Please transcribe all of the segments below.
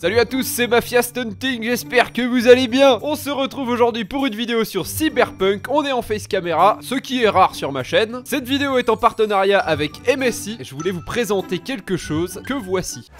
Salut à tous, c'est Mafia Stunting, j'espère que vous allez bien. On se retrouve aujourd'hui pour une vidéo sur Cyberpunk. On est en face caméra, ce qui est rare sur ma chaîne. Cette vidéo est en partenariat avec MSI et je voulais vous présenter quelque chose que voici.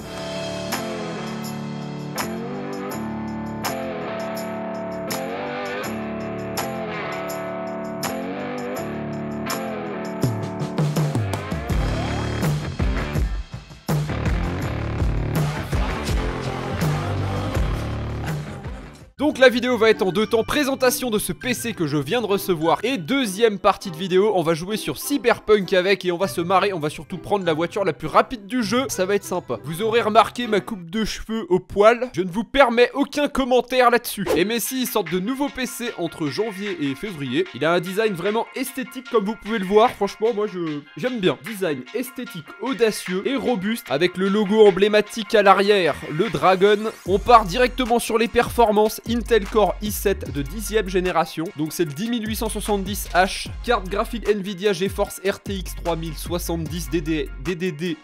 Donc la vidéo va être en deux temps, présentation de ce PC que je viens de recevoir et deuxième partie de vidéo, on va jouer sur Cyberpunk avec et on va se marrer, on va surtout prendre la voiture la plus rapide du jeu, ça va être sympa. Vous aurez remarqué ma coupe de cheveux au poil, je ne vous permets aucun commentaire là-dessus. Et MSI sort de nouveaux PC entre janvier et février, il a un design vraiment esthétique comme vous pouvez le voir, franchement moi j'aime bien. Design esthétique audacieux et robuste avec le logo emblématique à l'arrière, le Dragon. On part directement sur les performances. Intel Core i7 de 10e génération, donc c'est le 10870H, carte graphique Nvidia GeForce RTX 3070 DDD.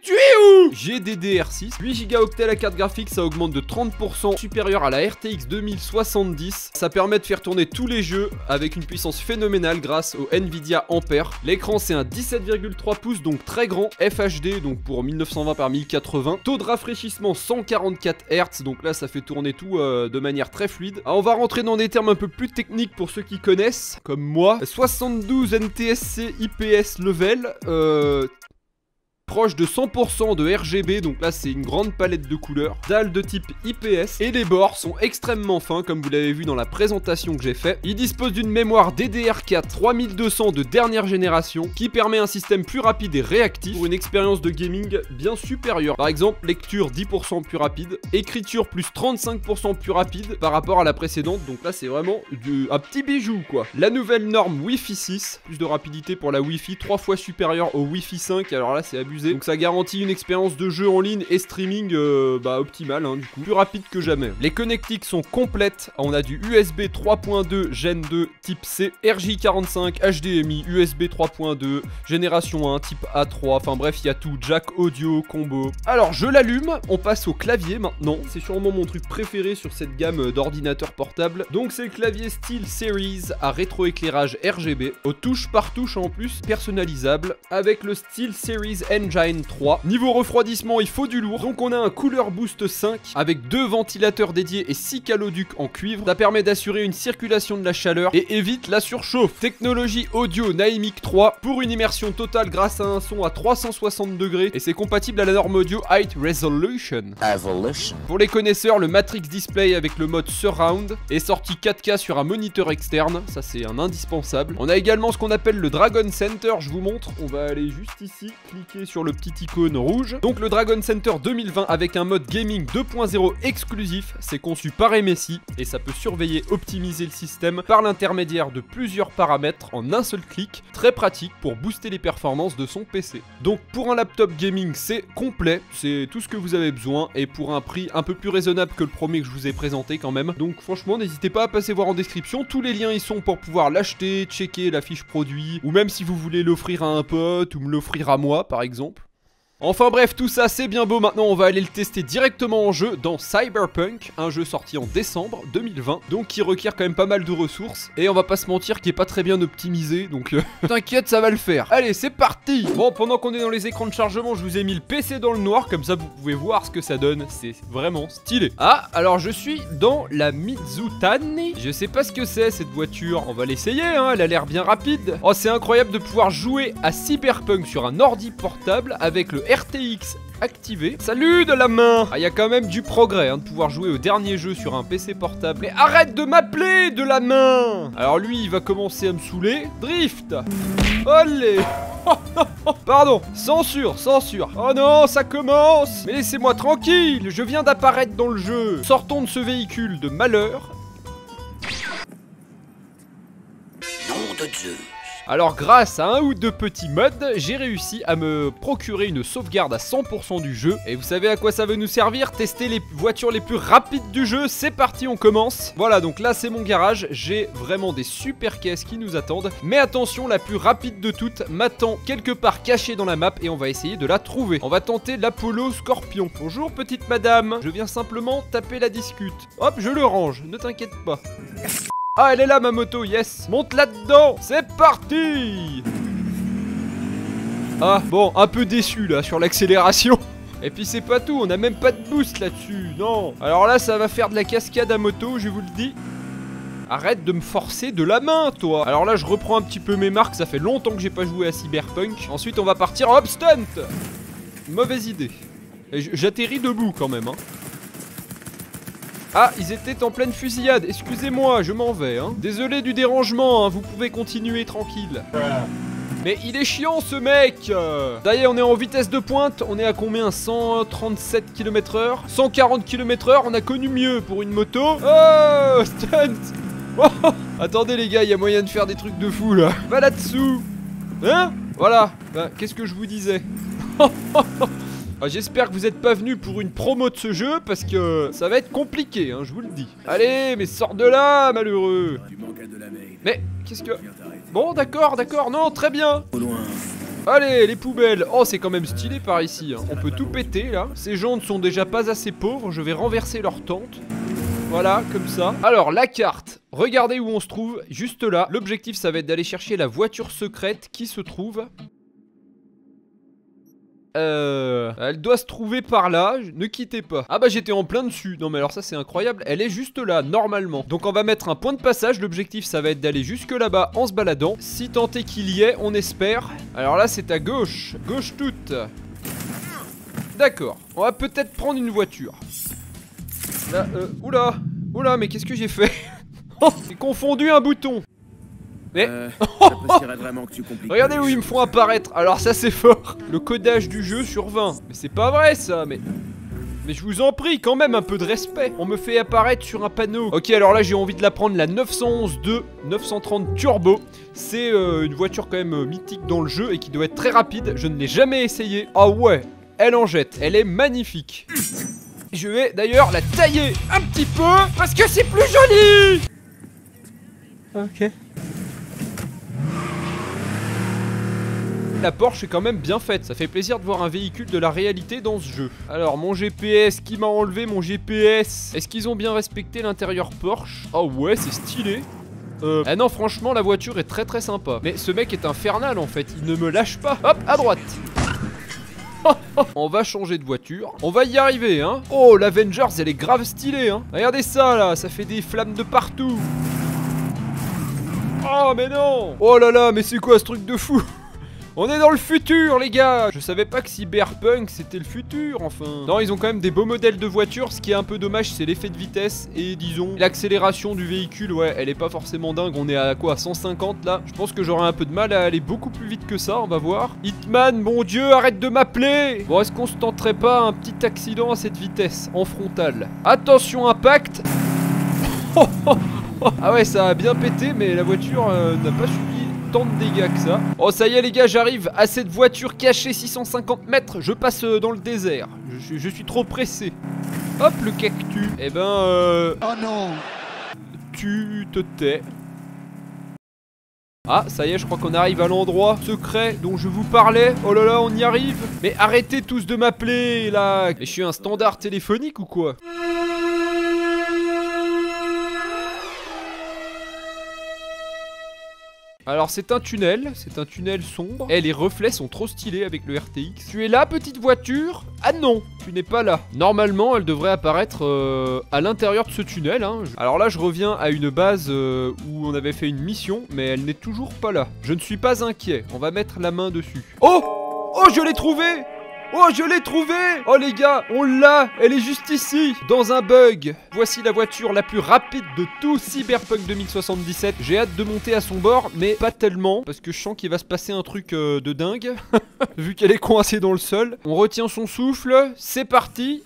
Tu es où? GDDR6, 8 Go la carte graphique, ça augmente de 30% supérieur à la RTX 2070. Ça permet de faire tourner tous les jeux avec une puissance phénoménale grâce au Nvidia Ampere. L'écran c'est un 17,3 pouces, donc très grand, FHD, donc pour 1920 par 1080. Taux de rafraîchissement 144 Hz, donc là ça fait tourner tout de manière très fluide. Alors, on va rentrer dans des termes un peu plus techniques pour ceux qui connaissent, comme moi. 72 NTSC IPS level, proche de 100% de RGB, donc là c'est une grande palette de couleurs, dalle de type IPS, et les bords sont extrêmement fins comme vous l'avez vu dans la présentation que j'ai fait. Il dispose d'une mémoire DDR4 3200 de dernière génération qui permet un système plus rapide et réactif pour une expérience de gaming bien supérieure. Par exemple, lecture 10% plus rapide, écriture plus 35% plus rapide par rapport à la précédente, donc là c'est vraiment un petit bijou quoi. La nouvelle norme Wi-Fi 6, plus de rapidité pour la Wi-Fi, 3 fois supérieure au Wi-Fi 5, alors là c'est abusé. Donc ça garantit une expérience de jeu en ligne et streaming optimale du coup, plus rapide que jamais. Les connectiques sont complètes, on a du USB 3.2 Gen 2 type C, RJ45, HDMI, USB 3.2, génération 1, type A3, enfin bref il y a tout, jack audio, combo. Alors je l'allume, on passe au clavier maintenant, c'est sûrement mon truc préféré sur cette gamme d'ordinateurs portables. Donc c'est le clavier SteelSeries à rétroéclairage RGB, aux touches par touche en plus, personnalisable, avec le SteelSeries Engine 3. Niveau refroidissement, il faut du lourd. Donc on a un Cooler Boost 5 avec 2 ventilateurs dédiés et 6 caloducs en cuivre. Ça permet d'assurer une circulation de la chaleur et évite la surchauffe. Technologie audio Naimic 3 pour une immersion totale grâce à un son à 360 degrés et c'est compatible à la norme audio High Resolution. Pour les connaisseurs, le Matrix Display avec le mode Surround est sorti 4K sur un moniteur externe. Ça c'est un indispensable. On a également ce qu'on appelle le Dragon Center. Je vous montre. On va aller juste ici, cliquer sur le petit icône rouge. Donc le Dragon Center 2020 avec un mode gaming 2.0 exclusif, c'est conçu par MSI et ça peut surveiller, optimiser le système par l'intermédiaire de plusieurs paramètres en un seul clic, très pratique pour booster les performances de son PC. Donc pour un laptop gaming c'est complet, c'est tout ce que vous avez besoin et pour un prix un peu plus raisonnable que le premier que je vous ai présenté quand même. Donc franchement n'hésitez pas à passer voir en description, tous les liens y sont pour pouvoir l'acheter, checker la fiche produit ou même si vous voulez l'offrir à un pote ou me l'offrir à moi par exemple. Enfin bref, tout ça c'est bien beau, maintenant on va aller le tester directement en jeu dans Cyberpunk, un jeu sorti en décembre 2020, donc qui requiert quand même pas mal de ressources, et on va pas se mentir qui est pas très bien optimisé, donc t'inquiète ça va le faire. Allez c'est parti. Bon, pendant qu'on est dans les écrans de chargement, je vous ai mis le PC dans le noir, comme ça vous pouvez voir ce que ça donne, c'est vraiment stylé. Ah, alors je suis dans la Mizutani, je sais pas ce que c'est cette voiture, on va l'essayer hein, elle a l'air bien rapide. Oh c'est incroyable de pouvoir jouer à Cyberpunk sur un ordi portable avec le RTX activé. Salut de la main. Ah, il y a quand même du progrès de pouvoir jouer au dernier jeu sur un PC portable. Mais arrête de m'appeler de la main. Alors lui, il va commencer à me saouler. Drift. Olé. Pardon, censure. Oh non, ça commence. Mais laissez-moi tranquille, je viens d'apparaître dans le jeu. Sortons de ce véhicule de malheur. Nom de Zeus. Alors grâce à un ou deux petits mods, j'ai réussi à me procurer une sauvegarde à 100% du jeu. Et vous savez à quoi ça veut nous servir? Tester les voitures les plus rapides du jeu. C'est parti, on commence. Voilà, donc là c'est mon garage. J'ai vraiment des super caisses qui nous attendent. Mais attention, la plus rapide de toutes m'attend quelque part cachée dans la map et on va essayer de la trouver. On va tenter l'Apollo Scorpion. Bonjour petite madame, je viens simplement taper la discute. Hop, je le range, ne t'inquiète pas. Ah, elle est là ma moto, yes. Monte là-dedans, c'est parti. Ah, bon, un peu déçu là sur l'accélération. Et puis c'est pas tout, on a même pas de boost là-dessus, non. Alors là, ça va faire de la cascade à moto, je vous le dis. Arrête de me forcer de la main, toi. Alors là, je reprends un petit peu mes marques, ça fait longtemps que j'ai pas joué à Cyberpunk. Ensuite, on va partir en hop stunt. Mauvaise idée. Et j'atterris debout quand même, hein. Ah, ils étaient en pleine fusillade, excusez-moi, je m'en vais, hein. Désolé du dérangement, hein, vous pouvez continuer tranquille. Mais il est chiant ce mec. D'ailleurs, on est en vitesse de pointe, on est à combien? 137 km/h 140 km/h, on a connu mieux pour une moto. Oh, stunt. Oh, attendez les gars, il y a moyen de faire des trucs de fou là. Va là-dessous. Hein? Voilà, bah, qu'est-ce que je vous disais? Ah, j'espère que vous êtes pas venus pour une promo de ce jeu parce que ça va être compliqué, hein, je vous le dis. Allez, mais sors de là, malheureux. Mais, qu'est-ce que... Bon, d'accord, non, très bien. Allez, les poubelles. Oh, c'est quand même stylé par ici, hein. On peut tout péter, là. Ces gens ne sont déjà pas assez pauvres, je vais renverser leur tente. Voilà, comme ça. Alors, la carte. Regardez où on se trouve, juste là. L'objectif, ça va être d'aller chercher la voiture secrète qui se trouve... Elle doit se trouver par là, ne quittez pas. Ah bah j'étais en plein dessus, non mais alors ça c'est incroyable. Elle est juste là, normalement. Donc on va mettre un point de passage, l'objectif ça va être d'aller jusque là-bas en se baladant. Si tant est qu'il y est, on espère. Alors là c'est à gauche, gauche toute. D'accord, on va peut-être prendre une voiture. Là, oula, mais qu'est-ce que j'ai fait? Oh, j'ai confondu un bouton. Mais vraiment que tu regardez où ils me font apparaître. Alors ça c'est fort. Le codage du jeu sur 20. Mais c'est pas vrai ça. Mais je vous en prie, quand même un peu de respect. On me fait apparaître sur un panneau. Ok, alors là j'ai envie de la prendre, la 911-2 930 Turbo. C'est une voiture quand même mythique dans le jeu et qui doit être très rapide. Je ne l'ai jamais essayé. Ah ouais, elle en jette. Elle est magnifique. Je vais d'ailleurs la tailler un petit peu parce que c'est plus joli. Ok. La Porsche est quand même bien faite, ça fait plaisir de voir un véhicule de la réalité dans ce jeu. Alors mon GPS, qui m'a enlevé mon GPS? Est-ce qu'ils ont bien respecté l'intérieur Porsche? Oh ouais, c'est stylé. Ah non, franchement la voiture est très très sympa. Mais ce mec est infernal en fait, il ne me lâche pas. Hop, à droite. On va changer de voiture. On va y arriver, hein. Oh, l'Avengers, elle est grave stylée, hein. Regardez ça là, ça fait des flammes de partout. Oh mais non. Oh là là, mais c'est quoi ce truc de fou? On est dans le futur les gars. Je savais pas que Cyberpunk c'était le futur enfin. Non, ils ont quand même des beaux modèles de voitures. Ce qui est un peu dommage c'est l'effet de vitesse. Et disons l'accélération du véhicule. Ouais, elle est pas forcément dingue. On est à quoi, 150 là? Je pense que j'aurai un peu de mal à aller beaucoup plus vite que ça. On va voir. Hitman, mon dieu, arrête de m'appeler. Bon, est-ce qu'on se tenterait pas un petit accident à cette vitesse en frontale? Attention, impact. Ah ouais, ça a bien pété. Mais la voiture n'a pas subi tant de dégâts que ça. Oh ça y est les gars, j'arrive à cette voiture cachée 650 mètres. Je passe dans le désert. Je suis trop pressé. Hop le cactus. Eh ben oh non. Tu te tais. Ah ça y est, je crois qu'on arrive à l'endroit secret dont je vous parlais. Oh là là, on y arrive. Mais arrêtez tous de m'appeler là. Et je suis un standard téléphonique ou quoi? Alors c'est un tunnel sombre. Eh, les reflets sont trop stylés avec le RTX. Tu es là petite voiture? Ah non, tu n'es pas là. Normalement elle devrait apparaître à l'intérieur de ce tunnel, hein. Alors là je reviens à une base où on avait fait une mission. Mais elle n'est toujours pas là. Je ne suis pas inquiet, on va mettre la main dessus. Oh! Oh je l'ai trouvé! Oh je l'ai trouvé! Oh les gars, on l'a! Elle est juste ici, dans un bug. Voici la voiture la plus rapide de tout Cyberpunk 2077. J'ai hâte de monter à son bord, mais pas tellement, parce que je sens qu'il va se passer un truc de dingue. Vu qu'elle est coincée dans le sol. On retient son souffle, c'est parti.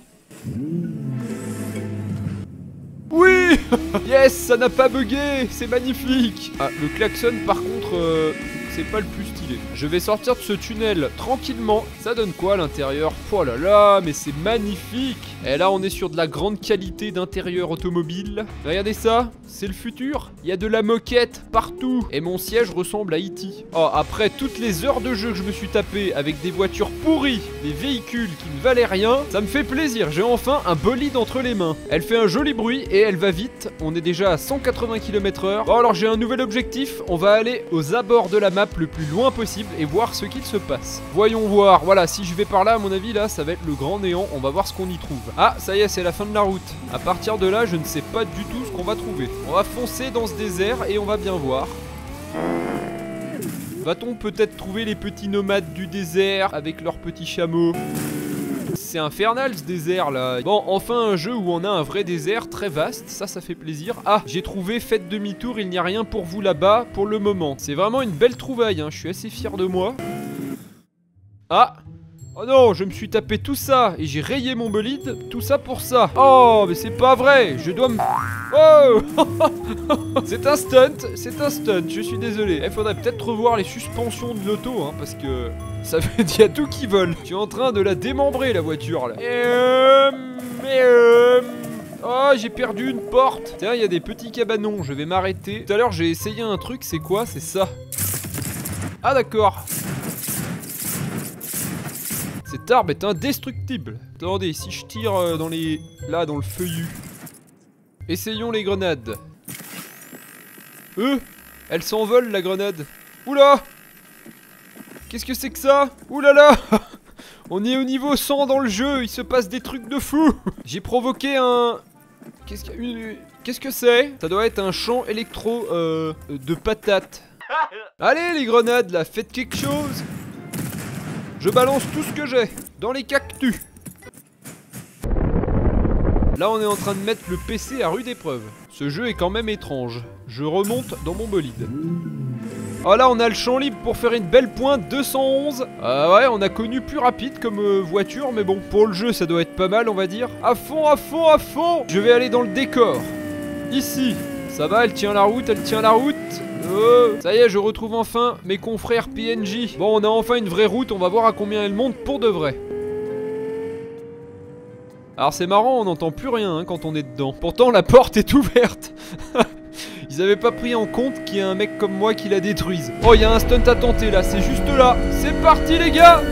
Oui. Yes, ça n'a pas bugué, c'est magnifique. Ah, le klaxon par contre, c'est pas le plus stylé. Je vais sortir de ce tunnel tranquillement. Ça donne quoi à l'intérieur? Oh là là, mais c'est magnifique. Et là, on est sur de la grande qualité d'intérieur automobile. Regardez ça, c'est le futur. Il y a de la moquette partout. Et mon siège ressemble à E.T. Oh, après toutes les heures de jeu que je me suis tapé avec des voitures pourries, des véhicules qui ne valaient rien, ça me fait plaisir. J'ai enfin un bolide entre les mains. Elle fait un joli bruit et elle va vite. On est déjà à 180 km/h. Bon, alors j'ai un nouvel objectif. On va aller aux abords de la map le plus loin possible et voir ce qu'il se passe. Voyons voir. Voilà, si je vais par là, à mon avis, là, ça va être le grand néant. On va voir ce qu'on y trouve. Ah, ça y est, c'est la fin de la route. À partir de là, je ne sais pas du tout ce qu'on va trouver. On va foncer dans ce désert et on va bien voir. Va-t-on peut-être trouver les petits nomades du désert avec leurs petits chameaux? C'est infernal ce désert là. Bon, enfin un jeu où on a un vrai désert très vaste, ça fait plaisir. Ah, j'ai trouvé, faites demi-tour, il n'y a rien pour vous là-bas pour le moment. C'est vraiment une belle trouvaille, hein. Je suis assez fier de moi. Ah! Oh non, je me suis tapé tout ça et j'ai rayé mon bolide, tout ça pour ça. Oh, mais c'est pas vrai, je dois me... Oh. C'est un stunt, je suis désolé. Il faudrait peut-être revoir les suspensions de l'auto, hein, parce que ça fait il y a tout qui vole. Je suis en train de la démembrer la voiture là. Oh, j'ai perdu une porte. Tiens, il y a des petits cabanons, je vais m'arrêter. Tout à l'heure j'ai essayé un truc, c'est quoi? C'est ça. Ah d'accord. Cette arme est indestructible. Attendez, si je tire dans les... Là, dans le feuillu. Essayons les grenades. Elle s'envole la grenade. Oula! Qu'est-ce que c'est que ça? Oulala! On est au niveau 100 dans le jeu, il se passe des trucs de fou. J'ai provoqué un... Qu'est-ce que c'est? Ça doit être un champ électro de patates. Allez les grenades là, faites quelque chose. Je balance tout ce que j'ai dans les cactus. Là on est en train de mettre le PC à rude épreuve. Ce jeu est quand même étrange. Je remonte dans mon bolide. Oh là on a le champ libre pour faire une belle pointe, 211. Ouais, on a connu plus rapide comme voiture, mais bon, pour le jeu ça doit être pas mal on va dire. À fond, à fond, à fond. Je vais aller dans le décor. Ici, ça va, elle tient la route, elle tient la route. Ça y est, je retrouve enfin mes confrères PNJ. Bon, on a enfin une vraie route, on va voir à combien elle monte pour de vrai. Alors c'est marrant, on n'entend plus rien hein, quand on est dedans. Pourtant la porte est ouverte. Ils avaient pas pris en compte qu'il y a un mec comme moi qui la détruise. Oh, il y a un stunt à tenter là, c'est juste là. C'est parti les gars.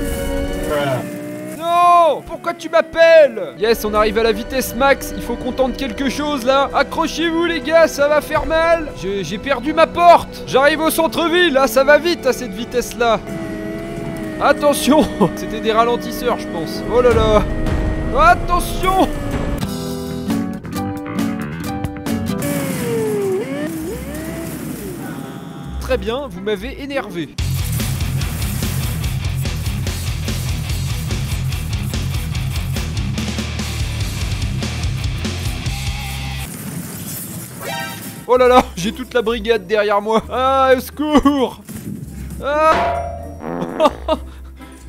Non, pourquoi tu m'appelles? Yes, on arrive à la vitesse max. Il faut qu'on tente quelque chose là. Accrochez-vous les gars, ça va faire mal. J'ai perdu ma porte. J'arrive au centre-ville, là ça va vite à cette vitesse là. Attention. C'était des ralentisseurs je pense. Oh là là. Attention. Très bien, vous m'avez énervé. Oh là là, j'ai toute la brigade derrière moi. Ah, au secours. Ah.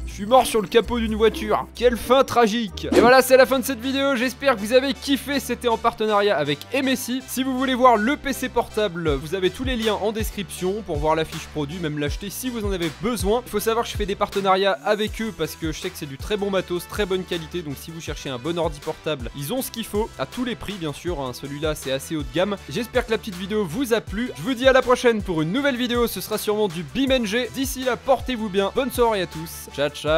Je suis mort sur le capot d'une voiture. Quelle fin tragique. Et voilà, c'est la fin de cette vidéo. J'espère que vous avez kiffé. C'était en partenariat avec MSI. Si vous voulez voir le PC portable, vous avez tous les liens en description pour voir la fiche produit, même l'acheter si vous en avez besoin. Il faut savoir que je fais des partenariats avec eux parce que je sais que c'est du très bon matos, très bonne qualité. Donc si vous cherchez un bon ordi portable, ils ont ce qu'il faut à tous les prix bien sûr, hein. Celui-là c'est assez haut de gamme. J'espère que la petite vidéo vous a plu. Je vous dis à la prochaine pour une nouvelle vidéo. Ce sera sûrement du BeamNG. D'ici là, portez-vous bien. Bonne soirée à tous. Ciao ciao.